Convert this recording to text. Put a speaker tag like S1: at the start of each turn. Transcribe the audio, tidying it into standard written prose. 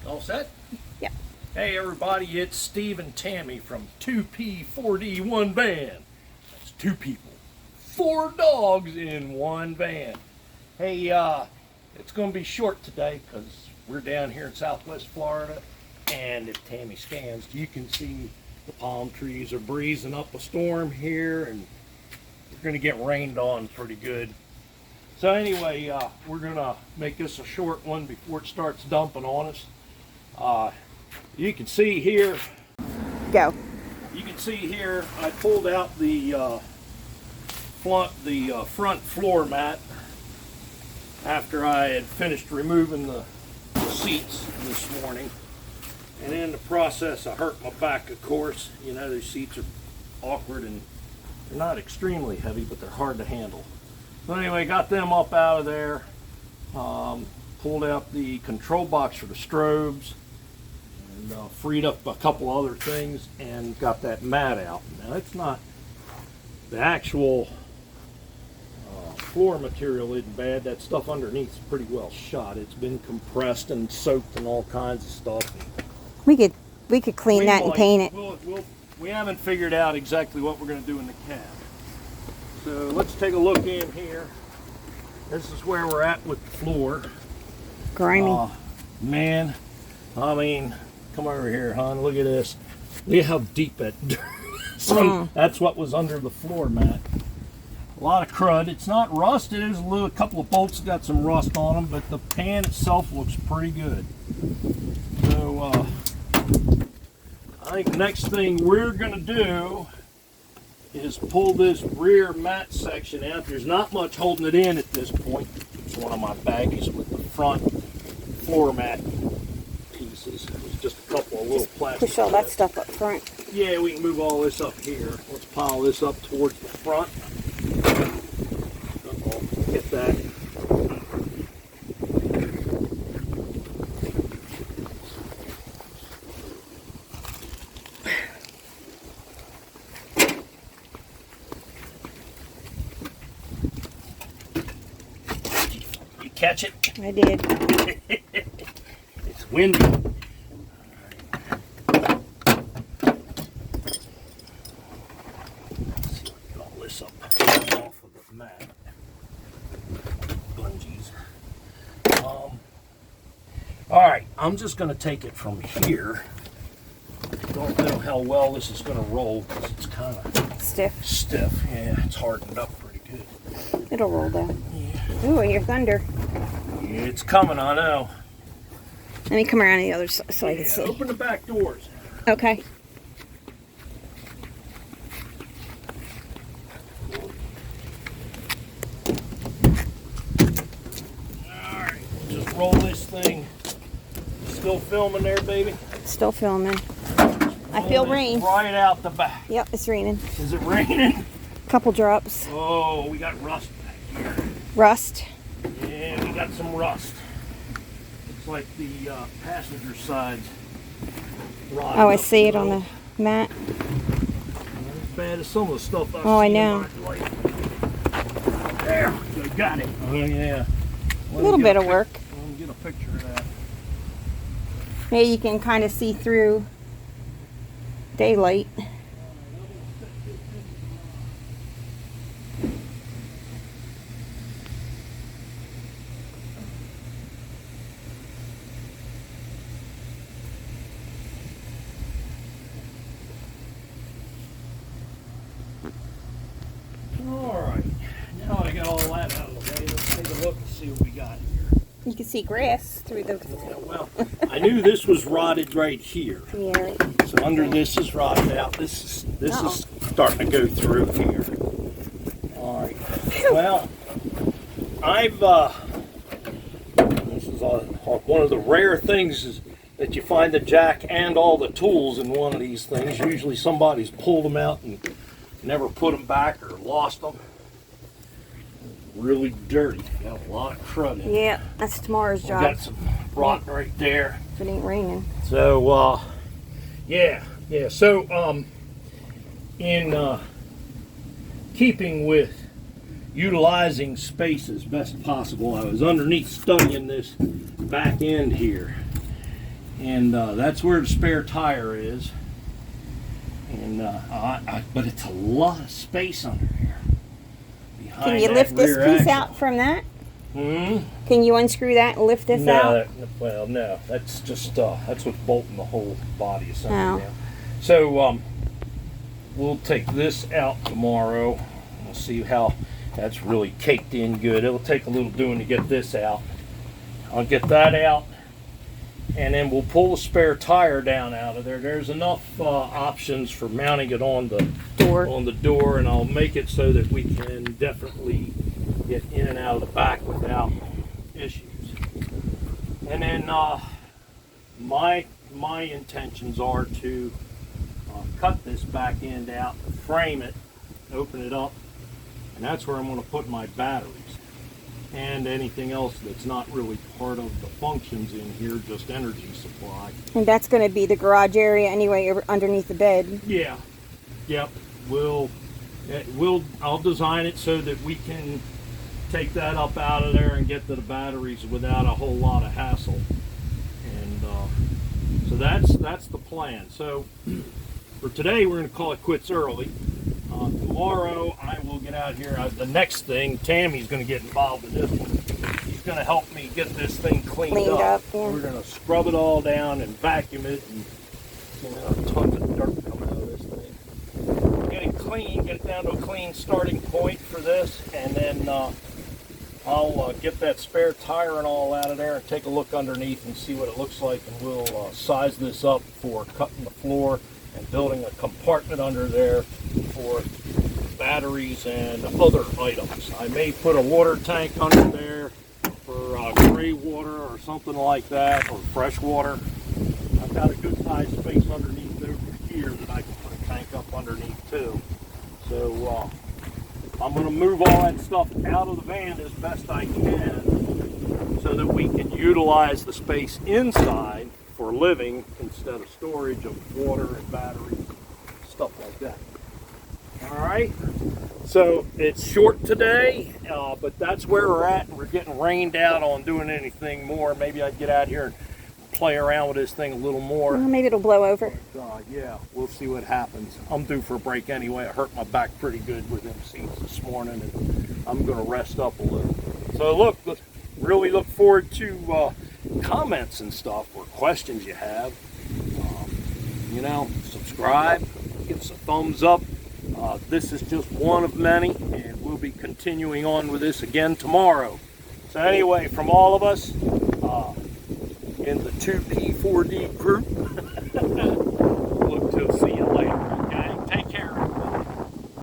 S1: All set?
S2: Yeah.
S1: Hey everybody, it's Steve and Tammy from 2P4D1 van. That's 2 people, 4 dogs in one van. Hey, it's going to be short today because we're down here in Southwest Florida, and if Tammy scans, you can see the palm trees are breezing up a storm here, and we're going to get rained on pretty good. So anyway, we're going to make this a short one before it starts dumping on us. You can see here.
S2: Go.
S1: You can see here, I pulled out the front floor mat after I had finished removing the seats this morning. And in the process, I hurt my back, of course. You know, these seats are awkward and they're not extremely heavy, but they're hard to handle. So anyway, got them up out of there. Pulled out the control box for the strobes. And freed up a couple other things and got that mat out. Now it's not, the actual floor material isn't bad. That stuff underneath is pretty well shot. It's been compressed and soaked and all kinds of stuff.
S2: We could clean that and paint it.
S1: We haven't figured out exactly what we're going to do in the cab. So let's take a look in here. This is where we're at with the floor.
S2: Grimy.
S1: Man, I mean, come over here, hon. Look at this. Look at how deep that dirt is. That's what was under the floor mat. A lot of crud. It's not rusted. There's a couple of bolts got some rust on them, but the pan itself looks pretty good. So I think the next thing we're going to do is pull this rear mat section out. There's not much holding it in at this point. It's one of my baggies with the front floor mat pieces. There's just a couple of little plastic.
S2: Push all that stuff up front.
S1: Yeah, we can move all this up here. Let's pile this up towards the front. Get that. You catch it?
S2: I did.
S1: It's windy. Alright, I'm just going to take it from here. Don't know how well this is going to roll because it's kind of
S2: stiff.
S1: Yeah, it's hardened up pretty good.
S2: It'll roll down.
S1: Yeah.
S2: Ooh, I hear thunder.
S1: Yeah, it's coming, I know.
S2: Let me come around the other side so I can see.
S1: Open the back doors.
S2: Okay.
S1: Alright, just roll this thing. Still filming there, baby?
S2: Still filming. I feel rain.
S1: Right out the back.
S2: Yep, it's raining.
S1: Is it raining?
S2: Couple drops.
S1: Oh, we got rust back here.
S2: Rust?
S1: Yeah, we got some rust. Looks like the passenger side rotted.
S2: Oh, I see it on the mat.
S1: Not as bad as some of the stuff I've
S2: I
S1: seen
S2: know.
S1: in my life. There, we got it. Oh, yeah.
S2: A little bit of work.
S1: Let me get a picture of that.
S2: Maybe you can kind of see through daylight.
S1: Alright, now I got all that out of the way. Let's take a look and see what we got here.
S2: You can see grass through the...
S1: Yeah, well, I knew this was rotted right here.
S2: Yeah.
S1: So under this is rotted out. This is starting to go through here. All right. Well, this is one of the rare things is that you find the jack and all the tools in one of these things. Usually somebody's pulled them out and never put them back or lost them. Really dirty. Got a lot of crud in it.
S2: Yeah, that's tomorrow's job.
S1: Got some rot right there.
S2: If it ain't raining.
S1: So, yeah. So, in keeping with utilizing space as best possible, I was underneath studying this back end here. And that's where the spare tire is. And but it's a lot of space under there.
S2: Can you lift this piece out from that?
S1: Hmm?
S2: Can you unscrew that and lift this out?
S1: Well, no. That's just that's what's bolting the whole body assembly
S2: Oh.
S1: down. So we'll take this out tomorrow. We'll see how that's really caked in good. It'll take a little doing to get this out. I'll get that out, and then we'll pull the spare tire down out of there. There's enough options for mounting it on the door, and I'll make it so that we can definitely get in and out of the back without issues. And then my intentions are to cut this back end out, frame it, open it up, and that's where I'm going to put my batteries and anything else that's not really part of the functions in here, just energy supply.
S2: And that's going to be the garage area anyway, underneath the bed.
S1: Yeah. Yep. I'll design it so that we can take that up out of there and get to the batteries without a whole lot of hassle. And so that's the plan. So for today, we're going to call it quits early. Tomorrow, I will get out here. The next thing, Tammy's going to get involved in this one. She's going to help me get this thing cleaned up.
S2: Yeah.
S1: We're going to scrub it all down and vacuum it, and tons of dirt coming out of this thing. Get it clean, get it down to a clean starting point for this, and then I'll get that spare tire and all out of there and take a look underneath and see what it looks like, and we'll size this up for cutting the floor and building a compartment under there for batteries and other items. I may put a water tank under there for gray water or something like that, or fresh water. I've got a good sized space underneath over here that I can put a tank up underneath too. So I'm going to move all that stuff out of the van as best I can so that we can utilize the space inside for living instead of storage of water and batteries, stuff like that. All right, so it's short today, but that's where we're at. We're getting rained out on doing anything more. Maybe I'd get out here and play around with this thing a little more.
S2: Well, maybe it'll blow over.
S1: Yeah, we'll see what happens. I'm due for a break anyway. I hurt my back pretty good with them seats this morning, and I'm going to rest up a little. So really look forward to comments and stuff or questions you have. Subscribe, give us a thumbs up. This is just one of many, and we'll be continuing on with this again tomorrow. So anyway, from all of us in the 2P4D group,